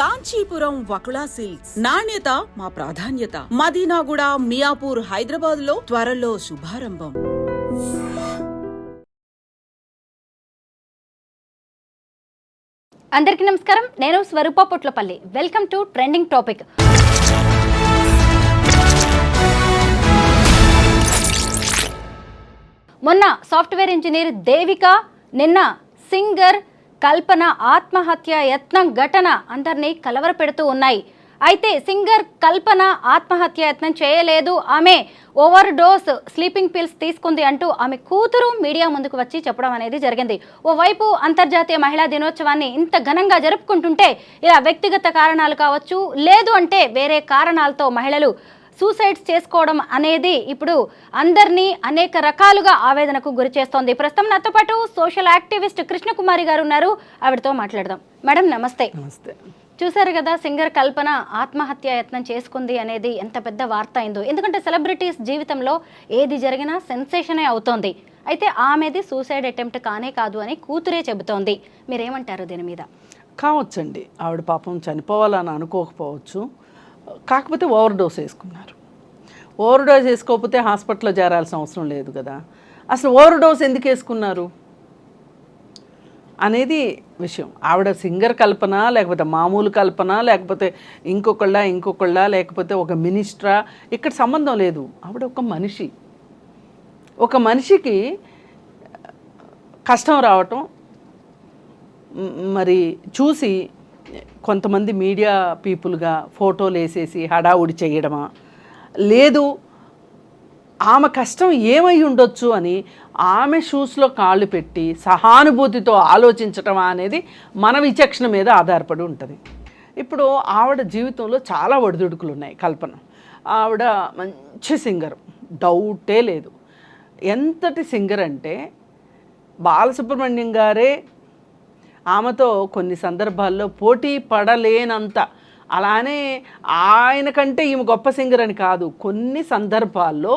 Kanchipuram Vakula silks, నాణ్యత మా ప్రాధాన్యత. మదీనాగూడ, మియాపూర్, హైదరాబాద్ లో త్వరలో శుభారంభం. అందరికీ నమస్కారం. నేను Swaroopa Potlapalli. Welcome to trending topic. మొన్న సాఫ్ట్వేర్ ఇంజనీర్ దేవిక, నిన్న సింగర్ కల్పన ఆత్మహత్య యత్నం ఘటన అందరినీ కలవరపెడుతూ ఉన్నాయి. అయితే సింగర్ కల్పన ఆత్మహత్య యత్నం చేయలేదు, ఆమె ఓవర్ డోస్ స్లీపింగ్ పిల్స్ తీసుకుంది అంటూ ఆమె కూతురు మీడియా ముందుకు వచ్చి చెప్పడం అనేది జరిగింది. ఓవైపు అంతర్జాతీయ మహిళా దినోత్సవాన్ని ఇంత ఘనంగా జరుపుకుంటుంటే ఇలా వ్యక్తిగత కారణాలు కావచ్చు, లేదు అంటే వేరే కారణాలతో మహిళలు సూసైడ్స్ చేసుకోవడం అనేది ఇప్పుడు అందరినీ అనేక రకాలుగా ఆవేదనకు గురి చేస్తోంది. ప్రస్తుతం నాతో పాటు సోషల్ యాక్టివిస్ట్ కృష్ణకుమారి గారు ఉన్నారు, ఆవిడతో మాట్లాడదాం. మేడం నమస్తే. నమస్తే. చూసారు కదా, సింగర్ కల్పన ఆత్మహత్య యత్నం చేసుకుంది అనేది ఎంత పెద్ద వార్త అయిందో. ఎందుకంటే సెలబ్రిటీస్ జీవితంలో ఏది జరిగినా సెన్సేషనే అవుతోంది. అయితే ఆమెది సూసైడ్ అటెంప్ట్ కానే కాదు అని కూతురే చెబుతోంది. మీరేమంటారు దీని మీద? కావచ్చండి, ఆవిడ పాపం చనిపోవాలని అనుకోకపోవచ్చు, కాకపోతే ఓవర్ డోస్ వేసుకున్నారు. ఓవర్ డోస్ వేసుకోకపోతే హాస్పిటల్లో చేరాల్సిన అవసరం లేదు కదా. అసలు ఓవర్ డోస్ ఎందుకు వేసుకున్నారు అనేది విషయం. ఆవిడ సింగర్ కల్పన, లేకపోతే మామూలు కల్పన, లేకపోతే ఇంకొకళ్ళ లేకపోతే ఒక మినిస్టరా, ఇక్కడ సంబంధం లేదు. ఆవిడ ఒక మనిషి. ఒక మనిషికి కష్టం రావటం మరి చూసి కొంతమంది మీడియా పీపుల్గా ఫోటోలు వేసేసి హడావుడి చేయడమా, లేదు ఆమె కష్టం ఏమై ఉండొచ్చు అని ఆమె షూస్లో కాళ్ళు పెట్టి సహానుభూతితో ఆలోచించటమా అనేది మన విచక్షణ మీద ఆధారపడి ఉంటుంది. ఇప్పుడు ఆవిడ జీవితంలో చాలా ఒడిదుడుకులు ఉన్నాయి. కల్పన ఆవిడ మంచి సింగర్, డౌటే లేదు. ఎంతటి సింగర్ అంటే బాలసుబ్రహ్మణ్యం గారే ఆమెతో కొన్ని సందర్భాల్లో పోటీ పడలేనంత, అలానే ఆయన కంటే ఈమె గొప్ప సింగర్ అని కాదు, కొన్ని సందర్భాల్లో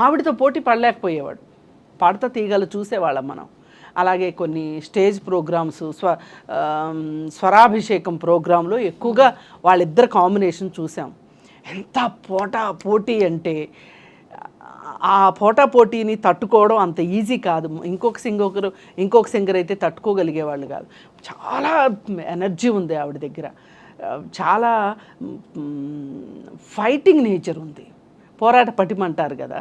ఆవిడతో పోటీ పడలేకపోయేవాడు. పాడతా తీగలు చూసేవాళ్ళం మనం. అలాగే కొన్ని స్టేజ్ ప్రోగ్రామ్స్, స్వరాభిషేకం ప్రోగ్రాంలో ఎక్కువగా వాళ్ళిద్దరు కాంబినేషన్ చూసాం. ఎంత పోటీ అంటే ఆ పోటీని తట్టుకోవడం అంత ఈజీ కాదు. ఇంకొక సింగర్ అయితే తట్టుకోగలిగేవాళ్ళు కాదు. చాలా ఎనర్జీ ఉంది ఆవిడ దగ్గర, చాలా ఫైటింగ్ నేచర్ ఉంది. పోరాట పటిమంటారు కదా,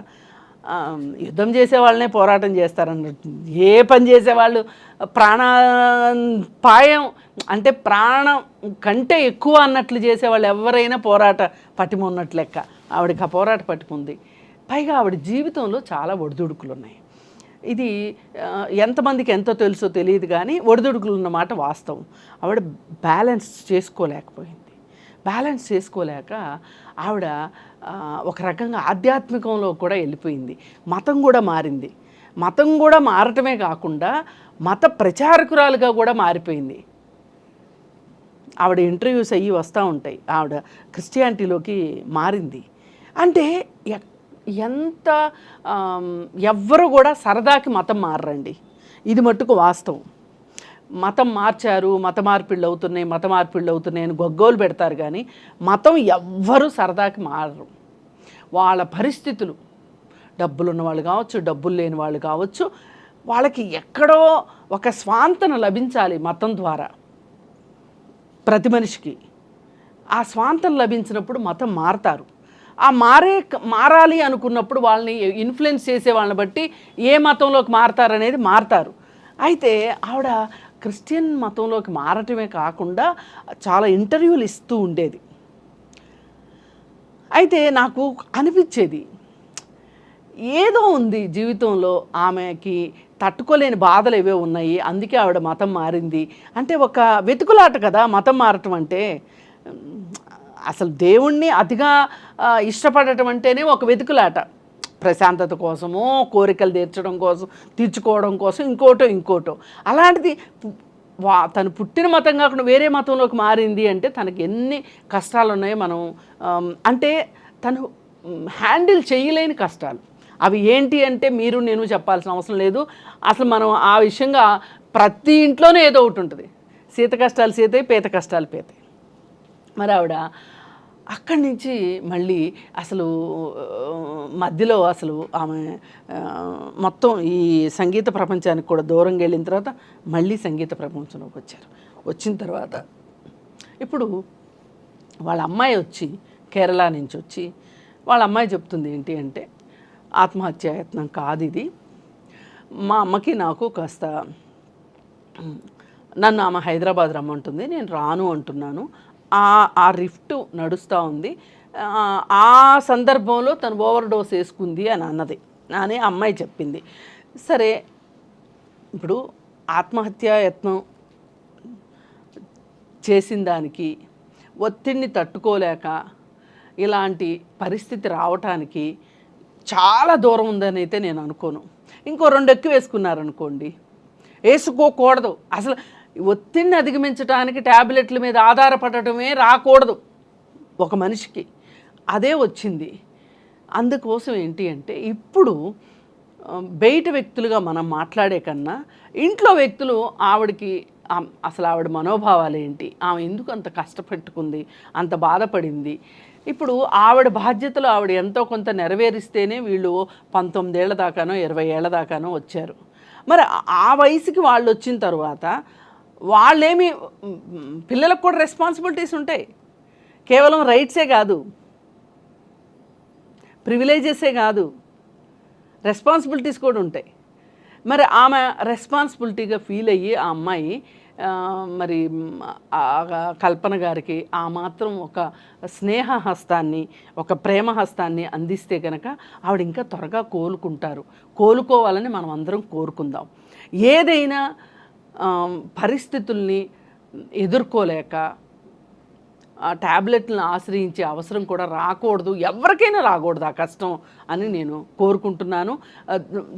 యుద్ధం చేసేవాళ్ళనే పోరాటం చేస్తారన్నట్టు. ఏ పని చేసేవాళ్ళు ప్రాణాపాయం అంటే ప్రాణం కంటే ఎక్కువ అన్నట్లు చేసేవాళ్ళు ఎవరైనా పోరాట పటిమ ఉన్నట్లు లెక్క. ఆవిడకి ఆ పోరాట పటిమ ఉంది. పైగా ఆవిడ జీవితంలో చాలా ఒడిదుడుకులు ఉన్నాయి. ఇది ఎంతమందికి ఎంతో తెలుసో తెలియదు కానీ ఒడిదుడుకులు ఉన్నమాట వాస్తవం. ఆవిడ బ్యాలెన్స్ చేసుకోలేక ఆవిడ ఒక రకంగా ఆధ్యాత్మికంలో కూడా వెళ్ళిపోయింది. మతం కూడా మారింది. మతం కూడా మారటమే కాకుండా మత ప్రచారకురాలుగా కూడా మారిపోయింది. ఆవిడ ఇంటర్వ్యూస్ అయ్యి వస్తూ ఉంటాయి. ఆవిడ క్రిస్టియానిటీలోకి మారింది. అంటే ఎంత ఎవ్వరు కూడా సరదాకి మతం మారరండి, ఇది మట్టుకు వాస్తవం. మతం మార్చారు, మత మార్పిళ్ళు అవుతున్నాయి అని గొగ్గోలు పెడతారు కానీ మతం ఎవ్వరూ సరదాకి మారరు. వాళ్ళ పరిస్థితులు, డబ్బులున్న వాళ్ళు కావచ్చు, డబ్బులు లేని వాళ్ళు కావచ్చు, వాళ్ళకి ఎక్కడో ఒక స్వాంతన లభించాలి మతం ద్వారా ప్రతి మనిషికి. ఆ స్వాంతన లభించినప్పుడు మతం మారతారు. ఆ మారాలి అనుకున్నప్పుడు వాళ్ళని ఇన్ఫ్లుయెన్స్ చేసే వాళ్ళని బట్టి ఏ మతంలోకి మారతారనేది మారతారు. అయితే ఆవిడ క్రిస్టియన్ మతంలోకి మారటమే కాకుండా చాలా ఇంటర్వ్యూలు ఇస్తూ ఉండేది. అయితే నాకు అనిపించేది ఏదో ఉంది జీవితంలో, ఆమెకి తట్టుకోలేని బాధలు ఏవో ఉన్నాయి, అందుకే ఆవిడ మతం మారింది అంటే ఒక వెతుకులాట కదా మతం మారటం అంటే. అసలు దేవుణ్ణి అతిగా ఇష్టపడటం అంటేనే ఒక వెతుకులాట. ప్రశాంతత కోసమో, కోరికలు తీర్చుకోవడం కోసం ఇంకోటో. అలాంటిది తను పుట్టిన మతం కాకుండా వేరే మతంలోకి మారింది అంటే తనకి ఎన్ని కష్టాలు ఉన్నాయో మనం అంటే తను హ్యాండిల్ చేయలేని కష్టాలు. అవి ఏంటి అంటే మీరు నేను చెప్పాల్సిన అవసరం లేదు. అసలు మనం ఆ విషయంగా ప్రతి ఇంట్లోనే ఏదో ఒకటి ఉంటుంది. సీత కష్టాలు సీతయి, పీత కష్టాలు పీతయి. మరి ఆవిడ అక్కడి నుంచి మళ్ళీ అసలు మధ్యలో అసలు ఆమె మొత్తం ఈ సంగీత ప్రపంచానికి కూడా దూరంగా వెళ్ళిన తర్వాత మళ్ళీ సంగీత ప్రపంచంలోకి వచ్చారు. వచ్చిన తర్వాత ఇప్పుడు వాళ్ళ అమ్మాయి వచ్చి కేరళ నుంచి వచ్చి వాళ్ళ అమ్మాయి చెప్తుంది ఏంటి అంటే, ఆత్మహత్యాయత్నం కాదు ఇది, మా అమ్మకి నాకు కాస్త నన్ను ఆమె హైదరాబాద్ రమ్మంటుంది, నేను రాను అంటున్నాను, ఆ రిఫ్ట్ నడుస్తూ ఉంది, ఆ సందర్భంలో తను ఓవర్ డోస్ వేసుకుంది అని అన్నది అని అమ్మాయి చెప్పింది. సరే, ఇప్పుడు ఆత్మహత్యాయత్నం చేసిన దానికి ఒత్తిడిని తట్టుకోలేక ఇలాంటి పరిస్థితి రావటానికి చాలా దూరం ఉందని అయితే నేను అనుకోను. ఇంకో 2 ఎక్కువ వేసుకున్నారనుకోండి, వేసుకోకూడదు అసలు. ఒత్తిడిని అధిగమించడానికి ట్యాబ్లెట్ల మీద ఆధారపడటమే రాకూడదు ఒక మనిషికి, అదే వచ్చింది. అందుకోసం ఏంటి అంటే, ఇప్పుడు బయట వ్యక్తులుగా మనం మాట్లాడే కన్నా ఇంట్లో వ్యక్తులు ఆవిడకి అసలు ఆవిడ మనోభావాలు ఏంటి, ఆమె ఎందుకు అంత కష్టపెట్టుకుంది, అంత బాధపడింది, ఇప్పుడు ఆవిడ బాధ్యతలు ఆవిడ ఎంతో కొంత నెరవేరిస్తేనే వీళ్ళు 19 ఏళ్ల దాకానో 20 ఏళ్ల దాకానో వచ్చారు. మరి ఆ వయసుకి వాళ్ళు వచ్చిన తర్వాత వాళ్ళేమి, పిల్లలకు కూడా రెస్పాన్సిబిలిటీస్ ఉంటాయి, కేవలం రైట్సే కాదు, ప్రివిలేజెసే కాదు, రెస్పాన్సిబిలిటీస్ కూడా ఉంటాయి. మరి ఆమె రెస్పాన్సిబిలిటీగా ఫీల్ అయ్యి ఆ అమ్మాయి మరి కల్పన గారికి ఆ మాత్రం ఒక స్నేహ హస్తాన్ని, ఒక ప్రేమ హస్తాన్ని అందిస్తే కనుక ఆవిడ ఇంకా త్వరగా కోలుకోవాలని మనం అందరం కోరుకుందాం. ఏదైనా పరిస్థితుల్ని ఎదుర్కోలేక ఆ ట్యాబ్లెట్లను ఆశ్రయించే అవసరం కూడా రాకూడదు, ఎవరికైనా రాకూడదు ఆ కష్టం అని నేను కోరుకుంటున్నాను.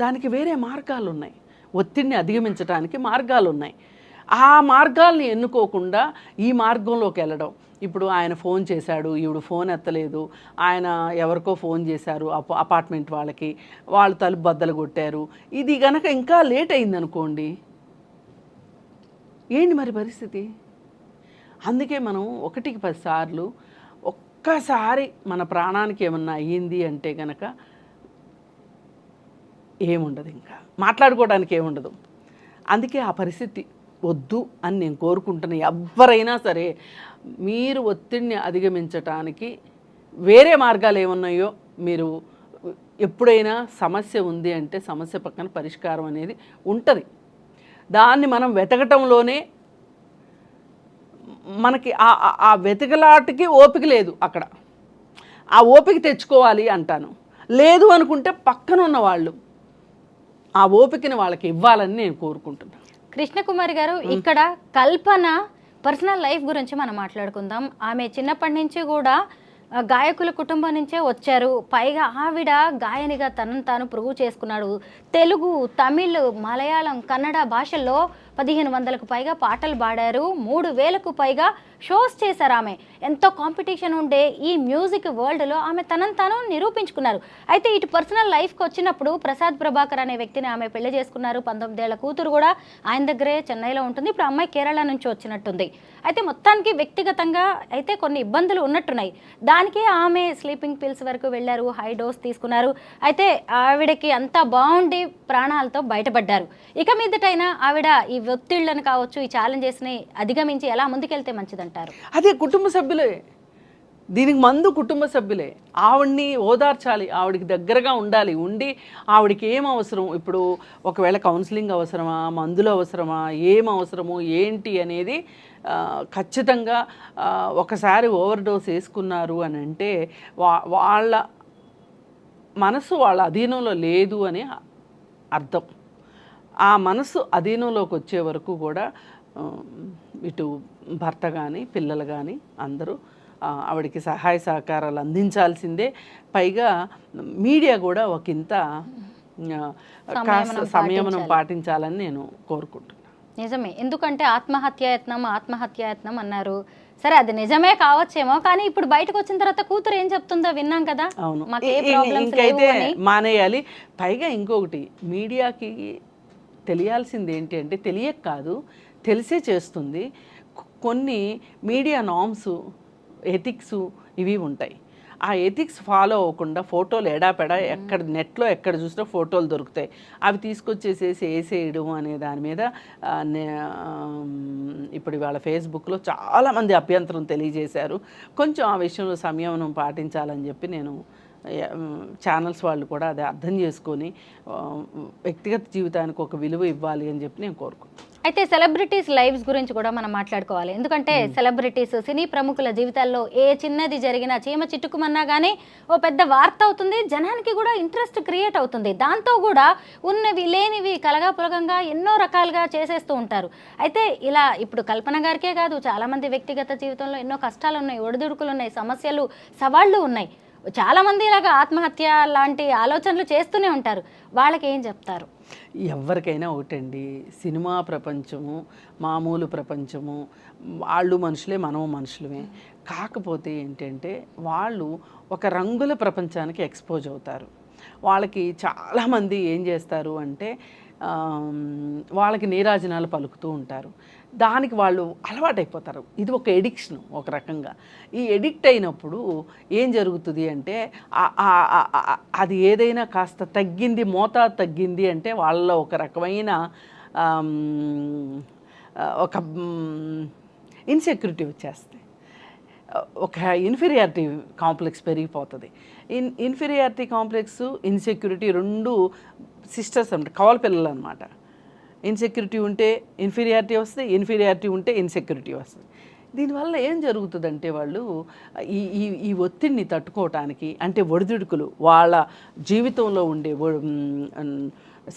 దానికి వేరే మార్గాలు ఉన్నాయి, ఒత్తిడిని అధిగమించడానికి మార్గాలు ఉన్నాయి. ఆ మార్గాల్ని ఎన్నుకోకుండా ఈ మార్గంలోకి వెళ్ళడం. ఇప్పుడు ఆయన ఫోన్ చేశాడు, ఈవిడ ఫోన్ ఎత్తలేదు, ఆయన ఎవరికో ఫోన్ చేశారు అపార్ట్మెంట్ వాళ్ళకి, వాళ్ళు తలుపు బద్దలు కొట్టారు, ఇది గనక ఇంకా లేట్ అయిందనుకోండి, ఏంటి మరి పరిస్థితి? అందుకే మనం 1కి 10 సార్లు ఒక్కసారి మన ప్రాణానికి ఏమన్నా అయ్యింది అంటే కనుక ఏముండదు, ఇంకా మాట్లాడుకోవడానికి ఏముండదు. అందుకే ఆ పరిస్థితి వద్దు అని నేను కోరుకుంటున్నా. ఎవరైనా సరే మీరు ఒత్తిడిని అధిగమించటానికి వేరే మార్గాలు ఏమున్నాయో, మీరు ఎప్పుడైనా సమస్య ఉంది అంటే సమస్య పక్కన పరిష్కారం అనేది ఉంటుంది. దాన్ని మనం వెతకటంలోనే మనకి ఆ వెతకలాటికి ఓపిక లేదు. అక్కడ ఆ ఓపిక తెచ్చుకోవాలి అంటాను. లేదు అనుకుంటే పక్కన ఉన్న వాళ్ళు ఆ ఓపికని వాళ్ళకి ఇవ్వాలని నేను కోరుకుంటున్నాను. కృష్ణకుమారి గారు, ఇక్కడ కల్పన పర్సనల్ లైఫ్ గురించి మనం మాట్లాడుకుందాం. ఆమె చిన్నప్పటి నుంచి కూడా గాయకుల కుటుంబం నుంచే వచ్చారు. పైగా ఆవిడ గాయనిగా తనను తాను ప్రూవ్ చేసుకున్నాడు. తెలుగు, తమిళ్, మలయాళం, కన్నడ భాషల్లో 1500కు పైగా పాటలు పాడారు. 3000కు పైగా షోస్ చేశారు. ఆమె ఎంతో కాంపిటీషన్ ఉండే ఈ మ్యూజిక్ వరల్డ్లో ఆమె తనను తాను నిరూపించుకున్నారు. అయితే ఇటు పర్సనల్ లైఫ్కి వచ్చినప్పుడు ప్రసాద్ ప్రభాకర్ అనే వ్యక్తిని ఆమె పెళ్లి చేసుకున్నారు. 19 ఏళ్ల కూతురు కూడా ఆయన దగ్గరే చెన్నైలో ఉంటుంది. ఇప్పుడు అమ్మాయి కేరళ నుంచి వచ్చినట్టుంది. అయితే మొత్తానికి వ్యక్తిగతంగా అయితే కొన్ని ఇబ్బందులు ఉన్నట్టున్నాయి. దానికి ఆమె స్లీపింగ్ పిల్స్ వరకు వెళ్ళారు, హై డోస్ తీసుకున్నారు. అయితే ఆవిడకి అంతా బాగుండి ప్రాణాలతో బయటపడ్డారు. ఇక మీదటైనా ఆవిడ ఈ ఒత్తిళ్లను కావచ్చు, ఈ ఛాలెంజెస్ని అధిగమించి ఎలా ముందుకెళ్తే మంచిదంటారు? అదే కుటుంబ సభ్యులే, దీనికి మందు కుటుంబ సభ్యులే. ఆవిడ్ని ఓదార్చాలి, ఆవిడికి దగ్గరగా ఉండాలి, ఉండి ఆవిడికి ఏం అవసరం, ఇప్పుడు ఒకవేళ కౌన్సిలింగ్ అవసరమా, మందులు అవసరమా, ఏం అవసరమో ఏంటి అనేది ఖచ్చితంగా ఒకసారి ఓవర్ డోస్ వేసుకున్నారు అని అంటే వాళ్ళ మనసు వాళ్ళ అధీనంలో లేదు అని అర్థం. ఆ మనసు అధీనంలోకి వచ్చే వరకు కూడా ఇటు భర్త కానీ పిల్లలు కానీ అందరూ ఆవిడకి సహాయ సహకారాలు అందించాల్సిందే. పైగా మీడియా కూడా ఒకంత సంయమనం పాటించాలని నేను కోరుకుంటున్నాను. నిజమే, ఎందుకంటే ఆత్మహత్యాయత్నం అన్నారు. సరే, అది నిజమే కావచ్చేమో, కానీ ఇప్పుడు బయటకు వచ్చిన తర్వాత కూతురు ఏం చెప్తుందో విన్నాం కదా. అవును, ఇంకైతే మానేయాలి. పైగా ఇంకొకటి, మీడియాకి తెలియాల్సింది ఏంటి అంటే, తెలియక కాదు తెలిసే చేస్తుంది. కొన్ని మీడియా నామ్స్ ఎథిక్స్ ఇవి ఉంటాయి. ఆ ఎథిక్స్ ఫాలో అవ్వకుండా ఫోటోలు ఎడాపెడా ఎక్కడ నెట్లో ఎక్కడ చూసినా ఫోటోలు దొరుకుతాయి, అవి తీసుకొచ్చేసేసి వేసేయడం అనే దాని మీద ఇప్పుడు ఇవాళ ఫేస్బుక్లో చాలామంది అభ్యంతరం తెలియజేశారు. కొంచెం ఆ విషయంలో సంయమనం పాటించాలని చెప్పి నేను ఛానల్స్ వాళ్ళు కూడా అది అర్థం చేసుకొని వ్యక్తిగత జీవితానికి ఒక విలువ ఇవ్వాలి అని చెప్పి నేను కోరుకుంటున్నాను. అయితే సెలబ్రిటీస్ లైవ్స్ గురించి కూడా మనం మాట్లాడుకోవాలి. ఎందుకంటే సెలబ్రిటీస్, సినీ ప్రముఖుల జీవితాల్లో ఏ చిన్నది జరిగినా, చీమ చిట్టుకుమన్నా కానీ ఓ పెద్ద వార్త అవుతుంది, జనానికి కూడా ఇంట్రెస్ట్ క్రియేట్ అవుతుంది. దాంతో కూడా ఉన్నవి లేనివి కలగాపులగంగా ఎన్నో రకాలుగా చేసేస్తూ ఉంటారు. అయితే ఇలా ఇప్పుడు కల్పన గారికే కాదు, చాలామంది వ్యక్తిగత జీవితంలో ఎన్నో కష్టాలు ఉన్నాయి, ఒడిదుడుకులు ఉన్నాయి, సమస్యలు, సవాళ్ళు ఉన్నాయి. చాలామంది ఇలాగ ఆత్మహత్య లాంటి ఆలోచనలు చేస్తూనే ఉంటారు. వాళ్ళకి ఏం చెప్తారు? ఎవరికైనా ఒకటండి, సినిమా ప్రపంచము మామూలు ప్రపంచము, వాళ్ళు మనుషులే, మనము మనుషులమే. కాకపోతే ఏంటంటే వాళ్ళు ఒక రంగుల ప్రపంచానికి ఎక్స్పోజ్ అవుతారు. వాళ్ళకి చాలామంది ఏం చేస్తారు అంటే వాళ్ళకి నీరాజనాలు పలుకుతూ ఉంటారు. దానికి వాళ్ళు అలవాటైపోతారు. ఇది ఒక ఎడిక్షన్ ఒక రకంగా. ఈ ఎడిక్ట్ అయినప్పుడు ఏం జరుగుతుంది అంటే అది ఏదైనా కాస్త తగ్గింది, మోతాదు తగ్గింది అంటే వాళ్ళలో ఒక రకమైన ఒక ఇన్సెక్యూరిటీ వచ్చేస్తుంది, ఒక ఇన్ఫీరియారిటీ కాంప్లెక్స్ పెరిగిపోతుంది. ఇన్ఫీరియారిటీ కాంప్లెక్స్, ఇన్సెక్యూరిటీ రెండు సిస్టర్స్ అన్నమాట, కవల పిల్లలు అనమాట. ఇన్సెక్యూరిటీ ఉంటే ఇన్ఫీరియారిటీ వస్తుంది, ఇన్ఫీరియారిటీ ఉంటే ఇన్సెక్యూరిటీ వస్తుంది. దీనివల్ల ఏం జరుగుతుందంటే వాళ్ళు ఈ ఒత్తిడిని తట్టుకోవటానికి, అంటే ఒడిదుడుకులు, వాళ్ళ జీవితంలో ఉండే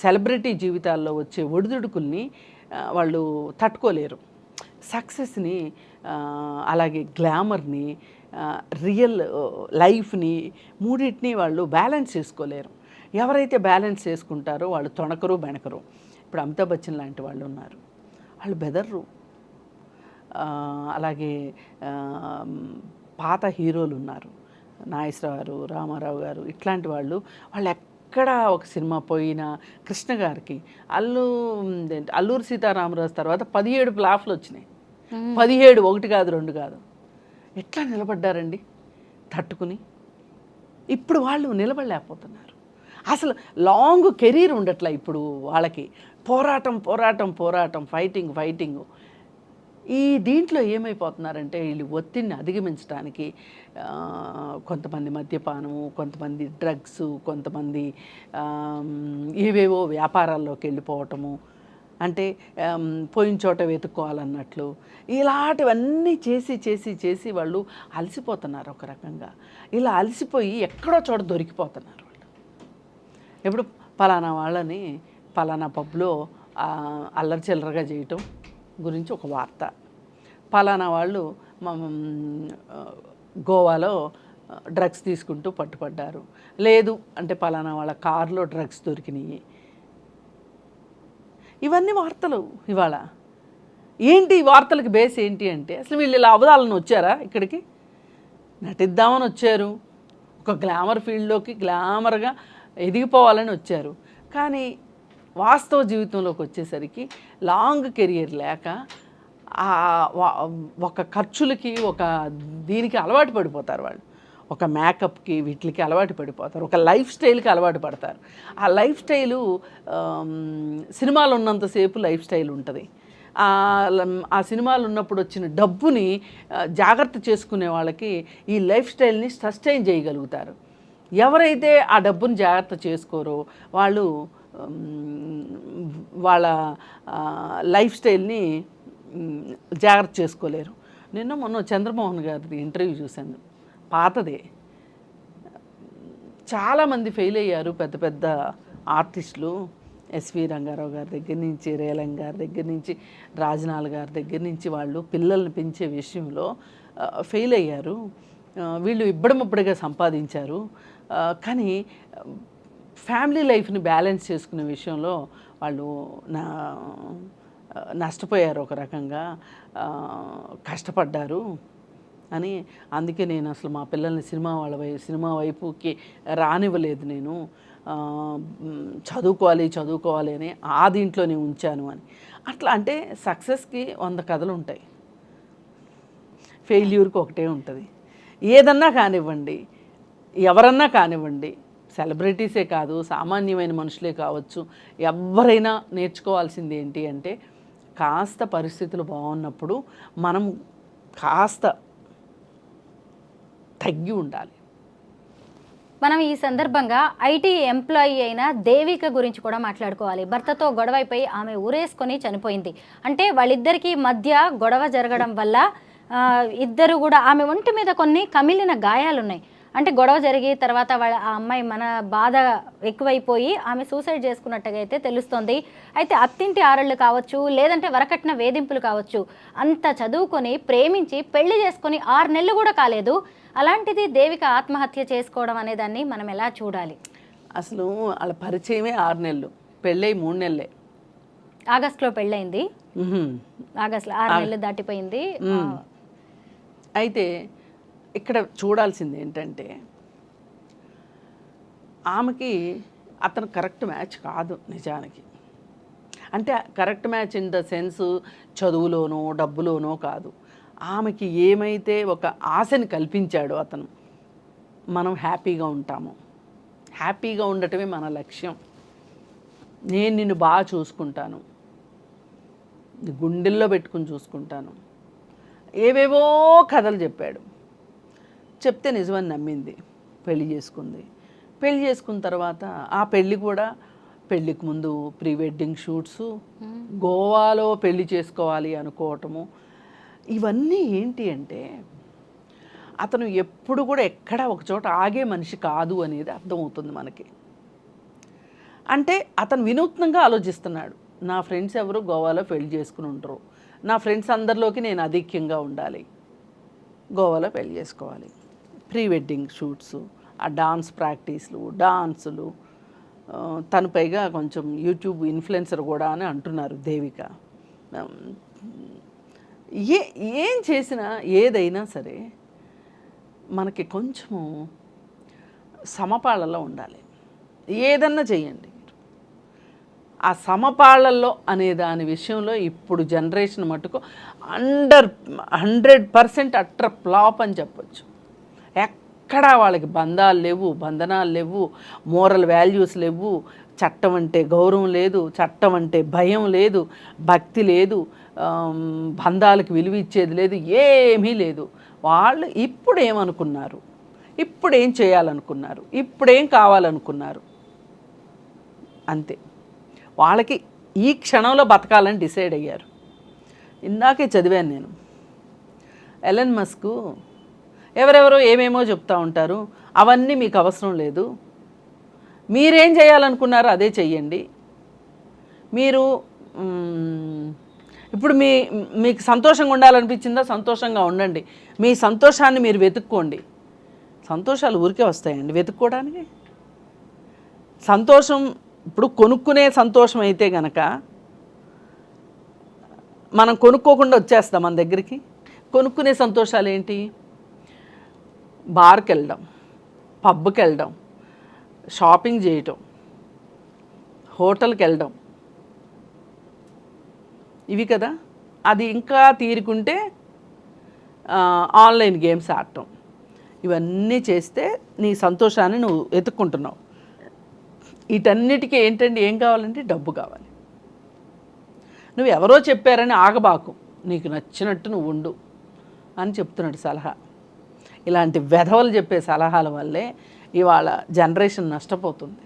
సెలబ్రిటీ జీవితాల్లో వచ్చే ఒడిదుడుకుల్ని వాళ్ళు తట్టుకోలేరు. సక్సెస్ని, అలాగే గ్లామర్ని, రియల్ లైఫ్ని, మూడింటిని వాళ్ళు బ్యాలెన్స్ చేసుకోలేరు. ఎవరైతే బ్యాలెన్స్ చేసుకుంటారో వాళ్ళు తొణకరు బెణకరు. ఇప్పుడు అమితాబ్ బచ్చన్ లాంటి వాళ్ళు ఉన్నారు, వాళ్ళు బెదర్రు. అలాగే పాత హీరోలు ఉన్నారు, నాగేశ్వరరావు గారు, రామారావు గారు, ఇట్లాంటి వాళ్ళు ఎక్కడ ఒక సినిమా పోయినా, కృష్ణ గారికి అల్లూరి సీతారామరాజు తర్వాత 17 ఫ్లాప్లు వచ్చినాయి. 17, 1 కాదు 2 కాదు. ఎట్లా నిలబడ్డారండి తట్టుకుని? ఇప్పుడు వాళ్ళు నిలబడలేకపోతున్నారు. అసలు లాంగ్ కెరీర్ ఉండట్లా ఇప్పుడు వాళ్ళకి. పోరాటం పోరాటం పోరాటం, ఫైటింగ్ ఫైటింగ్. ఈ దీంట్లో ఏమైపోతున్నారంటే వీళ్ళు ఒత్తిడిని అధిగమించడానికి కొంతమంది మద్యపానము, కొంతమంది డ్రగ్స్, కొంతమంది ఏవేవో వ్యాపారాల్లోకి వెళ్ళిపోవటము, అంటే పోయిన చోట వెతుక్కోవాలన్నట్లు, ఇలాంటివన్నీ చేసి చేసి చేసి వాళ్ళు అలసిపోతున్నారు ఒక రకంగా. ఇలా అలసిపోయి ఎక్కడో చోట దొరికిపోతున్నారు వాళ్ళు. ఇప్పుడు పలానా వాళ్ళని పలానా పబ్లో అల్లరి చిల్లరగా చేయటం గురించి ఒక వార్త, పలానా వాళ్ళు గోవాలో డ్రగ్స్ తీసుకుంటూ పట్టుపడ్డారు, లేదు అంటే పలానా వాళ్ళ కారులో డ్రగ్స్ దొరికినాయి. ఇవన్నీ వార్తలు ఇవాళ. ఏంటి ఈ వార్తలకు బేస్ ఏంటి అంటే, అసలు వీళ్ళు ఇలా అవదాలను వచ్చారా ఇక్కడికి? నటిద్దామని వచ్చారు, ఒక గ్లామర్ ఫీల్డ్లోకి గ్లామర్గా ఎదిగిపోవాలని వచ్చారు. కానీ వాస్తవ జీవితంలోకి వచ్చేసరికి లాంగ్ కెరియర్ లేక ఒక ఖర్చులకి, ఒక దీనికి అలవాటు పడిపోతారు వాళ్ళు. ఒక మేకప్కి వీటికి అలవాటు పడిపోతారు, ఒక లైఫ్ స్టైల్కి అలవాటు పడతారు. ఆ లైఫ్ స్టైలు సినిమాలు ఉన్నంతసేపు లైఫ్ స్టైల్ ఉంటుంది. ఆ సినిమాలు ఉన్నప్పుడు వచ్చిన డబ్బుని జాగ్రత్త చేసుకునే వాళ్ళకి ఈ లైఫ్ స్టైల్ని సస్టైన్ చేయగలుగుతారు. ఎవరైతే ఆ డబ్బుని జాగ్రత్త చేసుకోరో వాళ్ళు వాళ్ళ లైఫ్ స్టైల్ని జాగ్రత్త చేసుకోలేరు. మొన్న చంద్రమోహన్ గారిది ఇంటర్వ్యూ చూశాను, పాతదే. చాలామంది ఫెయిల్ అయ్యారు, పెద్ద పెద్ద ఆర్టిస్టులు. ఎస్వి రంగారావు గారి దగ్గర నుంచి, రేలం గారి దగ్గర నుంచి, రాజనాల్ గారి దగ్గర నుంచి వాళ్ళు పిల్లల్ని పెంచే విషయంలో ఫెయిల్ అయ్యారు. వీళ్ళు ఇబ్బడముబ్బడిగా సంపాదించారు, కానీ ఫ్యామిలీ లైఫ్ని బ్యాలెన్స్ చేసుకునే విషయంలో వాళ్ళు నష్టపోయారు, ఒక రకంగా కష్టపడ్డారు అని. అందుకే నేను అసలు మా పిల్లల్ని సినిమా వైపుకి రానివ్వలేదు. నేను చదువుకోవాలి అని ఆ దీంట్లోనే ఉంచాను అని. అట్లా అంటే సక్సెస్కి 100 కథలు ఉంటాయి, ఫెయిల్యూర్కి ఒకటే ఉంటుంది. ఏదన్నా కానివ్వండి, ఎవరన్నా కానివ్వండి, సెలబ్రిటీసే కాదు, సామాన్యమైన మనుషులే కావచ్చు, ఎవరైనా నేర్చుకోవాల్సింది ఏంటి అంటే కాస్త పరిస్థితులు బాగున్నప్పుడు మనం కాస్త తగ్గి ఉండాలి. మనం ఈ సందర్భంగా ఐటీ ఎంప్లాయీ అయిన దేవిక గురించి కూడా మాట్లాడుకోవాలి. భర్తతో గొడవైపోయి ఆమె ఊరేసుకొని చనిపోయింది. అంటే వాళ్ళిద్దరికీ మధ్య గొడవ జరగడం వల్ల ఇద్దరు కూడా ఆమె ఒంటి మీద కొన్ని కమిలిన గాయాలున్నాయి. అంటే గొడవ జరిగి తర్వాత ఆ అమ్మాయి మన బాధ ఎక్కువైపోయి ఆమె సూసైడ్ చేసుకున్నట్టుగా అయితే తెలుస్తోంది. అయితే అత్తింటి ఆరళ్ళు కావచ్చు, లేదంటే వరకట్న వేధింపులు కావచ్చు, అంత చదువుకొని ప్రేమించి పెళ్లి చేసుకొని 6 నెలలు కూడా కాలేదు. అలాంటిది దేవిక ఆత్మహత్య చేసుకోవడం అనే దాన్ని మనం ఎలా చూడాలి? అసలు వాళ్ళ పరిచయమే 6 నెలలు, పెళ్ళై 3 నెలలే. ఆగస్టులో పెళ్ళయింది, ఆగస్టులో 6 నెలలు దాటిపోయింది. అయితే ఇక్కడ చూడాల్సింది ఏంటంటే ఆమెకి అతను కరెక్ట్ మ్యాచ్ కాదు నిజానికి. అంటే correct match in the sense చదువులోనో డబ్బులోనో కాదు. ఆమెకి ఏమైతే ఒక ఆశని కల్పించాడో అతను, మనం హ్యాపీగా ఉంటాము, హ్యాపీగా ఉండటమే మన లక్ష్యం, నేను నిన్ను బాగా చూసుకుంటాను, గుండెల్లో పెట్టుకుని చూసుకుంటాను, ఏవేవో కథలు చెప్పాడు. చెప్తే నిజమని నమ్మింది, పెళ్లి చేసుకుంది. పెళ్లి చేసుకున్న తర్వాత ఆ పెళ్ళి కూడా పెళ్ళికి ముందు ప్రీ వెడ్డింగ్ షూట్స్, గోవాలో పెళ్లి చేసుకోవాలి అనుకోవటము, ఇవన్నీ ఏంటి అంటే అతను ఎప్పుడు కూడా ఎక్కడ ఒకచోట ఆగే మనిషి కాదు అనేది అర్థమవుతుంది మనకి. అంటే అతను వినూత్నంగా ఆలోచిస్తున్నాడు. నా ఫ్రెండ్స్ ఎవరు గోవాలో పెళ్లి చేసుకుని ఉంటారు, నా ఫ్రెండ్స్ అందరిలోకి నేను అధిక్యంగా ఉండాలి, గోవాలో పెళ్లి చేసుకోవాలి, ప్రీ వెడ్డింగ్ షూట్స్, ఆ డాన్స్ ప్రాక్టీస్లు, డాన్సులు, తను పైగా కొంచెం యూట్యూబ్ ఇన్ఫ్లుయెన్సర్ కూడా అని అంటున్నారు దేవిక. ఏం చేసినా ఏదైనా సరే మనకి కొంచెము సమపాళ్ళలో ఉండాలి. ఏదన్నా చెయ్యండి, ఆ సమపాళ్ళల్లో అనే దాని విషయంలో ఇప్పుడు జనరేషన్ మటుకు 100% అట్టర్ ఫ్లాప్ అని చెప్పొచ్చు. ఎక్కడా వాళ్ళకి బంధాలు లేవు, బంధనాలు లేవు, మోరల్ వాల్యూస్ లేవు, చట్టం అంటే గౌరవం లేదు, చట్టం అంటే భయం లేదు, భక్తి లేదు, బంధాలకు విలువ ఇచ్చేది లేదు, ఏమీ లేదు. వాళ్ళు ఇప్పుడు ఏమనుకున్నారు, ఇప్పుడు ఏం చేయాలనుకున్నారు, ఇప్పుడేం కావాలనుకున్నారు, అంతే. వాళ్ళకి ఈ క్షణంలో బతకాలని డిసైడ్ అయ్యారు. ఇందాకే చదివాను నేను, ఎలన్ మస్క్ ఎవరెవరో ఏమేమో చెప్తూ ఉంటారు, అవన్నీ మీకు అవసరం లేదు, మీరేం చేయాలనుకున్నారో అదే చెయ్యండి. మీరు ఇప్పుడు మీకు సంతోషంగా ఉండాలనిపించిందా, సంతోషంగా ఉండండి, మీ సంతోషాన్ని మీరు వెతుక్కోండి. సంతోషాలు ఊరికే వస్తాయండి వెతుక్కోవడానికి? సంతోషం ఇప్పుడు కొనుక్కునే సంతోషం అయితే గనక మనం కొనుక్కోకుండా వచ్చేస్తాం మన దగ్గరికి. కొనుక్కునే సంతోషాలు ఏంటి? బార్కి వెళ్ళడం, పబ్కి వెళ్ళడం, షాపింగ్ చేయటం, హోటల్కి వెళ్ళడం, ఇవి కదా. అది ఇంకా తీరుకుంటే ఆన్లైన్ గేమ్స్ ఆడటం, ఇవన్నీ చేస్తే నీ సంతోషాన్ని నువ్వు వెతుక్కుంటున్నావు. వీటన్నిటికీ ఏంటండి ఏం కావాలంటే డబ్బు కావాలి. నువ్వు ఎవరో చెప్పారని ఆగబాకు, నీకు నచ్చినట్టు నువ్వు ఉండు అని చెప్తున్నాడు సలహా. ఇలాంటి వెధవలు చెప్పే సలహాల వల్లే ఇవాళ జనరేషన్ నష్టపోతుంది.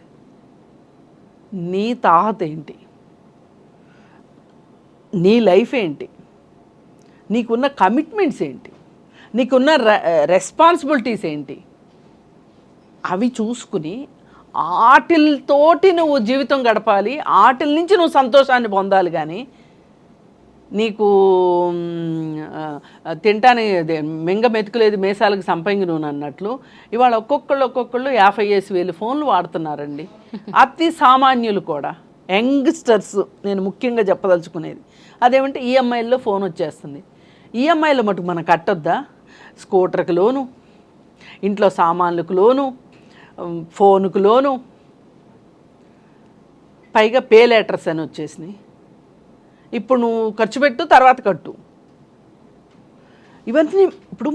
నీ తాహత ఏంటి, నీ లైఫ్ ఏంటి, నీకున్న కమిట్మెంట్స్ ఏంటి, నీకున్న రెస్పాన్సిబిలిటీస్ ఏంటి, అవి చూసుకుని ఆటిల్తోటి నువ్వు జీవితం గడపాలి, ఆటిల నుంచి నువ్వు సంతోషాన్ని పొందాలి. కానీ నీకు తింటానికి మింగ మెతుకులేదు మేసాలకు సంపంగి నూనె అన్నట్లు ఇవాళ ఒక్కొక్కళ్ళు 50,000 ఫోన్లు వాడుతున్నారండి. అతి సామాన్యులు కూడా, యంగ్స్టర్స్ నేను ముఖ్యంగా చెప్పదలుచుకునేది అదేమంటే ఈఎంఐల్లో ఫోన్ వచ్చేస్తుంది. ఈఎంఐలో మటుకు మనం కట్టొద్దా? స్కూటర్కి లోను, ఇంట్లో సామాన్లకు లోను, ఫోన్కు లోను, పైగా పే లెటర్స్ అని వచ్చేసినాయి. ఇప్పుడు నువ్వు ఖర్చు పెట్టు, తర్వాత కట్టు. ఇవన్నీ ఇప్పుడు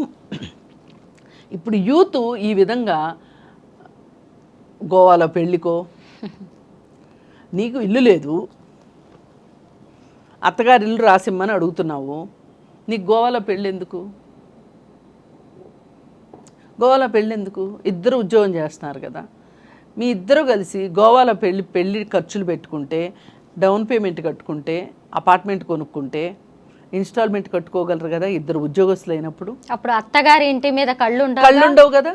ఇప్పుడు యూత్ ఈ విధంగా గోవాలో పెళ్ళికో, నీకు ఇల్లు లేదు, అత్తగారి ఇల్లు రాసిమ్మని అడుగుతున్నావు, నీకు గోవాలో పెళ్ళి ఎందుకు? గోవాలో పెళ్ళి ఎందుకు? ఇద్దరు ఉద్యోగం చేస్తున్నారు కదా, మీ ఇద్దరు కలిసి గోవాలో పెళ్ళి ఖర్చులు పెట్టుకుంటే, డౌన్ పేమెంట్ కట్టుకుంటే, అపార్ట్మెంట్ కొనుక్కుంటే ఇన్స్టాల్మెంట్ కట్టుకోగలరు కదా ఇద్దరు ఉద్యోగస్తులు అయినప్పుడు. అప్పుడు అత్తగారి ఇంటి మీద కళ్ళు ఉండవు కదా.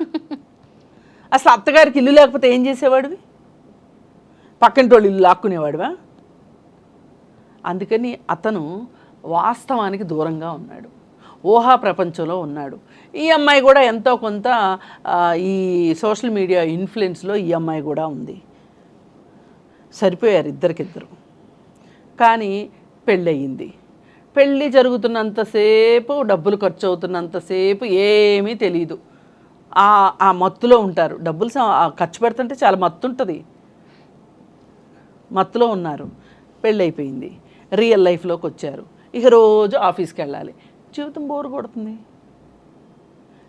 అసలు అత్తగారికి ఇల్లు లేకపోతే ఏం చేసేవాడివి? పక్కింటి వాళ్ళు ఇల్లు లాక్కునేవాడివా? అందుకని అతను వాస్తవానికి దూరంగా ఉన్నాడు, ఊహా ప్రపంచంలో ఉన్నాడు. ఈ అమ్మాయి కూడా ఎంతో కొంత ఈ సోషల్ మీడియా ఇన్ఫ్లుయెన్స్లో ఈ అమ్మాయి కూడా ఉంది. సరిపోయారు ఇద్దరికిద్దరు. కానీ పెళ్ళయింది. పెళ్ళి జరుగుతున్నంతసేపు, డబ్బులు ఖర్చు అవుతున్నంతసేపు ఏమీ తెలియదు. ఆ మత్తులో ఉంటారు. డబ్బులు ఖర్చు పెడుతుంటే చాలా మత్తు ఉంటుంది, మత్తులో ఉన్నారు. పెళ్ళైపోయింది, రియల్ లైఫ్లోకి వచ్చారు. ఇక రోజు ఆఫీస్కి వెళ్ళాలి. జీవితం బోరు కొడుతుంది,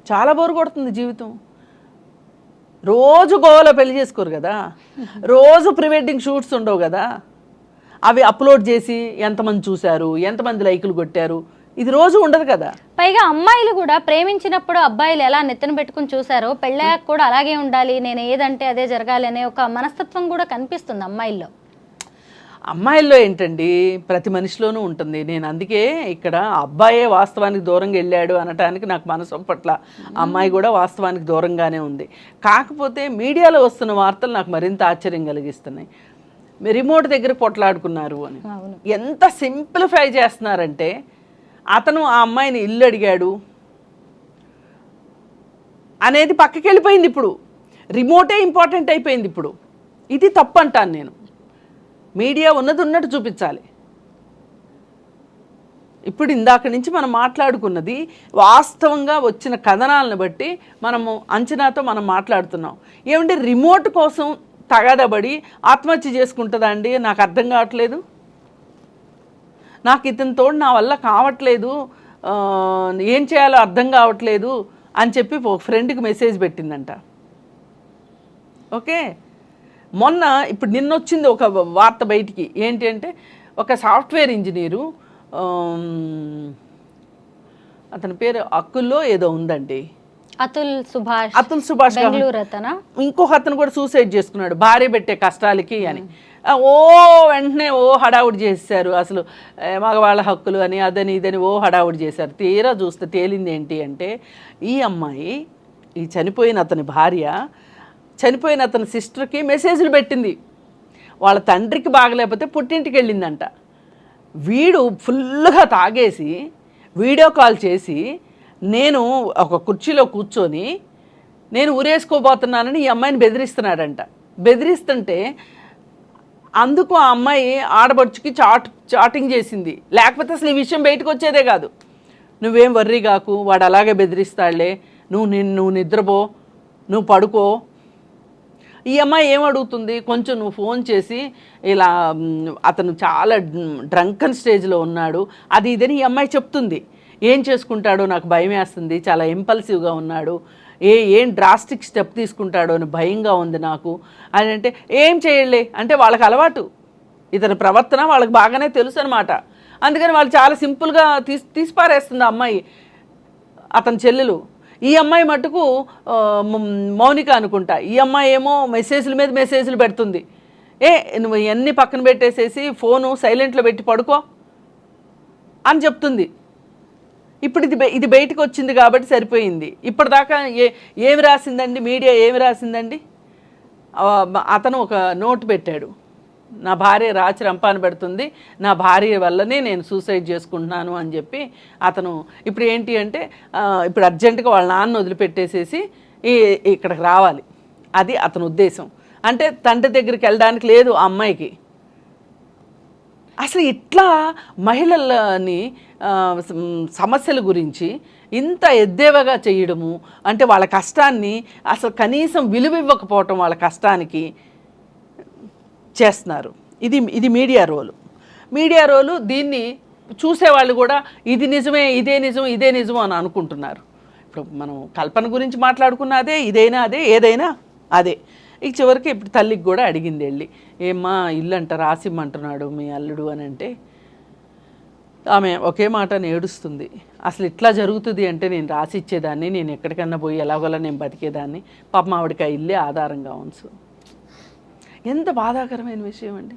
చాలా బోరు కొడుతుంది జీవితం. రోజు గోవాలో పెళ్లి చేసుకోరు కదా, రోజు ప్రీ వెడ్డింగ్ షూట్స్ ఉండవు కదా, అవి అప్లోడ్ చేసి ఎంతమంది చూశారు, ఎంతమంది లైకులు కొట్టారు, ఇది రోజు ఉండదు కదా. పైగా అమ్మాయిలు కూడా ప్రేమించినప్పుడు అబ్బాయిలు ఎలా నెత్తన పెట్టుకుని చూసారో పెళ్ళాక కూడా అలాగే ఉండాలి, నేను ఏదంటే అదే జరగాలి అనే ఒక మనస్తత్వం కూడా కనిపిస్తుంది అమ్మాయిల్లో. అమ్మాయిల్లో ఏంటండి, ప్రతి మనిషిలోనూ ఉంటుంది. నేను అందుకే ఇక్కడ అబ్బాయే వాస్తవానికి దూరంగా వెళ్ళాడు అనటానికి నాకు మనసు పట్ల, అమ్మాయి కూడా వాస్తవానికి దూరంగానే ఉంది. కాకపోతే మీడియాలో వస్తున్న వార్తలు నాకు మరింత ఆశ్చర్యం కలిగిస్తున్నాయి. రిమోట్ దగ్గర పొట్లాడుకున్నారు అని ఎంత సింప్లిఫై చేస్తున్నారంటే, అతను ఆ అమ్మాయిని ఇల్లు అడిగాడు అనేది పక్కకి వెళ్ళిపోయింది. ఇప్పుడు రిమోటే ఇంపార్టెంట్ అయిపోయింది. ఇప్పుడు ఇది తప్పు అంటాను నేను. మీడియా ఉన్నది ఉన్నట్టు చూపించాలి. ఇప్పుడు ఇందాక నుంచి మనం మాట్లాడుకున్నది వాస్తవంగా వచ్చిన కథనాలను బట్టి మనము అంచనాతో మనం మాట్లాడుతున్నాం. ఏమంటే రిమోట్ కోసం తగదబడి ఆత్మహత్య చేసుకుంటుందా అండి? నాకు అర్థం కావట్లేదు. నాకు ఇతని తోడు నా వల్ల కావట్లేదు, ఏం చేయాలో అర్థం కావట్లేదు అని చెప్పి ఒక ఫ్రెండ్కి మెసేజ్ పెట్టిందంట. ఓకే, మొన్న ఇప్పుడు నిన్నొచ్చింది ఒక వార్త బయటికి. ఏంటి అంటే, ఒక సాఫ్ట్వేర్ ఇంజనీరు, అతని పేరు అక్కుల్లో ఏదో ఉందండి, అతుల్ సుభాష్ ఇంకొక అతను కూడా సూసైడ్ చేసుకున్నాడు భార్య పెట్టే కష్టాలకి అని. వెంటనే హడావుడి చేశారు. అసలు మగవాళ్ళ హక్కులు అని అదని ఇదని హడావుడి చేశారు. తీరా చూస్తే తేలింది ఏంటి అంటే, ఈ అమ్మాయి, ఈ చనిపోయిన అతని భార్య చనిపోయిన అతని సిస్టర్కి మెసేజ్లు పెట్టింది. వాళ్ళ తండ్రికి బాగలేకపోతే పుట్టింటికి వెళ్ళిందంట. వీడు ఫుల్గా తాగేసి వీడియో కాల్ చేసి, నేను ఒక కుర్చీలో కూర్చొని నేను ఊరేసుకోబోతున్నానని ఈ అమ్మాయిని బెదిరిస్తున్నాడంట. బెదిరిస్తుంటే అందుకు ఆ అమ్మాయి ఆడబడుచుకి చాటింగ్ చేసింది. లేకపోతే అసలు ఈ విషయం బయటకు వచ్చేదే కాదు. నువ్వేం వర్రీ కాకు, వాడు అలాగే బెదిరిస్తాడులే, నువ్వు నిద్రపో, నువ్వు పడుకో. ఈ అమ్మాయి ఏమడుగుతుంది, కొంచెం నువ్వు ఫోన్ చేసి ఇలా అతను చాలా డ్రంకన్ స్టేజ్లో ఉన్నాడు అది ఇదని ఈ అమ్మాయి చెప్తుంది. ఏం చేసుకుంటాడో నాకు భయం వేస్తుంది, చాలా ఇంపల్సివ్గా ఉన్నాడు, ఏం డ్రాస్టిక్ స్టెప్ తీసుకుంటాడో అని భయంగా ఉంది నాకు అని. అంటే ఏం చేయలే అంటే వాళ్ళకి అలవాటు, ఇతని ప్రవర్తన వాళ్ళకి బాగానే తెలుసు అనమాట. అందుకని వాళ్ళు చాలా సింపుల్గా తీసిపారేస్తుంది ఆ అమ్మాయి, అతని చెల్లెలు. ఈ అమ్మాయి మటుకు మౌనిక అనుకుంటా, ఈ అమ్మాయి ఏమో మెసేజ్ల మీద మెసేజ్లు పెడుతుంది. నువ్వు ఇవన్నీ పక్కన పెట్టేసేసి ఫోను సైలెంట్లో పెట్టి పడుకో అని చెప్తుంది. ఇప్పుడు ఇది బయటకు వచ్చింది కాబట్టి సరిపోయింది. ఇప్పటిదాకా ఏమి రాసిందండి మీడియా, ఏమి రాసిందండి? అతను ఒక నోట్ పెట్టాడు, నా భార్య రాచి రంపాన పెడుతుంది, నా భార్య వల్లనే నేను సూసైడ్ చేసుకుంటున్నాను అని చెప్పి అతను. ఇప్పుడు ఏంటి అంటే, ఇప్పుడు అర్జెంటుగా వాళ్ళ నాన్న వదిలిపెట్టేసేసి ఇక్కడికి రావాలి, అది అతని ఉద్దేశం. అంటే తండ్రి దగ్గరికి వెళ్ళడానికి లేదు ఆ అమ్మాయికి. అసలు ఇట్లా మహిళలని సమస్యల గురించి ఇంత ఎద్దేవగా చేయడము అంటే, వాళ్ళ కష్టాన్ని అసలు కనీసం విలువ ఇవ్వకపోవటం వాళ్ళ కష్టానికి చేస్తున్నారు. ఇది మీడియా రోలు. దీన్ని చూసేవాళ్ళు కూడా ఇది నిజమే, ఇదే నిజం అని అనుకుంటున్నారు. ఇప్పుడు మనం కల్పన గురించి మాట్లాడుకున్న అదే, ఇదైనా అదే, ఏదైనా అదే. ఇక చివరికి ఇప్పుడు తల్లికి కూడా అడిగింది వెళ్ళి, ఏమ్మా ఇల్లు అంట రాసిమ్మంటున్నాడు మీ అల్లుడు అని అంటే ఆమె ఒకే మాట ఏడుస్తుంది. అసలు ఇట్లా జరుగుతుంది అంటే నేను రాసి ఇచ్చేదాన్ని, నేను ఎక్కడికన్నా పోయి ఎలాగోలా నేను బతికేదాన్ని, పాపం ఆవిడకి ఆ ఇల్లే ఆధారంగా ఉంచు. ఎంత బాధాకరమైన విషయం అండి.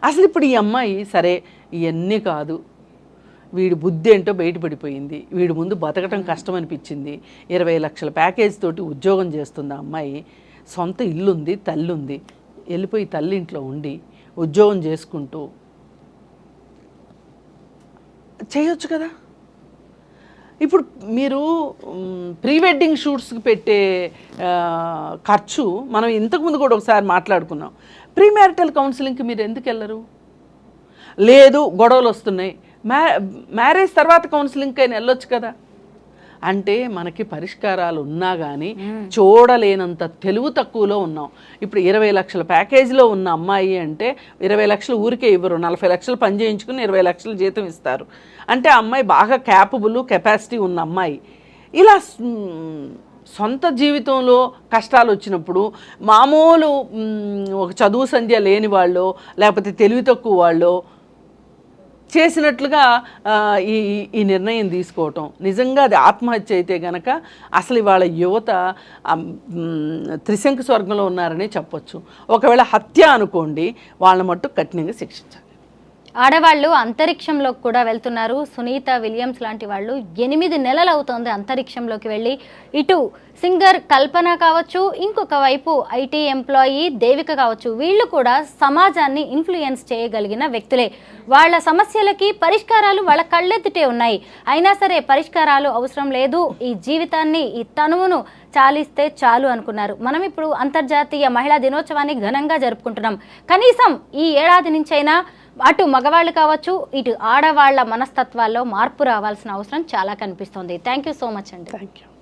అసలు ఇప్పుడు ఈ అమ్మాయి సరే ఇవన్నీ కాదు, వీడి బుద్ధి ఏంటో బయటపడిపోయింది, వీడి ముందు బతకటం కష్టం అనిపించింది, 20 లక్షల ప్యాకేజ్ తోటి ఉద్యోగం చేస్తుంది ఆ అమ్మాయి, సొంత ఇల్లుంది, తల్లి ఉంది, వెళ్ళిపోయి తల్లి ఇంట్లో ఉండి ఉద్యోగం చేసుకుంటూ చేయొచ్చు కదా. ఇప్పుడు మీరు ప్రీ వెడ్డింగ్ షూట్స్కి పెట్టే ఖర్చు మనం ఇంతకుముందు కూడా ఒకసారి మాట్లాడుకున్నాం. ప్రీ మ్యారిటల్ కౌన్సిలింగ్కి మీరు ఎందుకు వెళ్ళరు? లేదు గొడవలు వస్తున్నాయి, మ్యారేజ్ తర్వాత కౌన్సిలింగ్కి అయినా వెళ్ళొచ్చు కదా. అంటే మనకి పరిష్కారాలు ఉన్నా కానీ చూడలేనంత తెలుగు తక్కువలో ఉన్నాం. ఇప్పుడు 20 లక్షల ప్యాకేజీలో ఉన్న అమ్మాయి అంటే 20 లక్షలు ఊరికే ఇవ్వరు, 40 లక్షలు పని చేయించుకుని 20 లక్షలు జీతం ఇస్తారు. అంటే ఆ అమ్మాయి బాగా క్యాపబుల్, కెపాసిటీ ఉన్న అమ్మాయి. ఇలా సొంత జీవితంలో కష్టాలు వచ్చినప్పుడు మామూలు ఒక చదువు సంధ్య లేని వాళ్ళు లేకపోతే తెలివి తక్కువ వాళ్ళు చేసినట్లుగా ఈ నిర్ణయం తీసుకోవటం నిజంగా అది ఆత్మహత్య అయితే గనక అసలు ఇవాళ యువత త్రిశంకు స్వర్గంలో ఉన్నారని చెప్పొచ్చు. ఒకవేళ హత్య అనుకోండి, వాళ్ళ మట్టు కఠినంగా శిక్షించాలి. ఆడవాళ్ళు అంతరిక్షంలోకి కూడా వెళ్తున్నారు. సునీత విలియమ్స్ లాంటి వాళ్ళు 8 నెలలు అవుతోంది అంతరిక్షంలోకి వెళ్ళి. ఇటు సింగర్ కల్పన కావచ్చు, ఇంకొక వైపు ఐటీ ఎంప్లాయీ దేవిక కావచ్చు, వీళ్ళు కూడా సమాజాన్ని ఇన్ఫ్లుయెన్స్ చేయగలిగిన వ్యక్తులే. వాళ్ళ సమస్యలకి పరిష్కారాలు వాళ్ళ కళ్ళెత్తిటే ఉన్నాయి. అయినా సరే పరిష్కారాలు అవసరం లేదు, ఈ జీవితాన్ని ఈ తనువును చాలిస్తే చాలు అనుకున్నారు. మనం ఇప్పుడు అంతర్జాతీయ మహిళా దినోత్సవాన్ని ఘనంగా జరుపుకుంటున్నాం. కనీసం ఈ ఏడాది నుంచైనా అటు మగవాళ్ళు కావచ్చు, ఇటు ఆడవాళ్ల మనస్తత్వాల్లో మార్పు రావాల్సిన అవసరం చాలా కనిపిస్తుంది. థ్యాంక్ యూ సో మచ్ అండి. Thank you.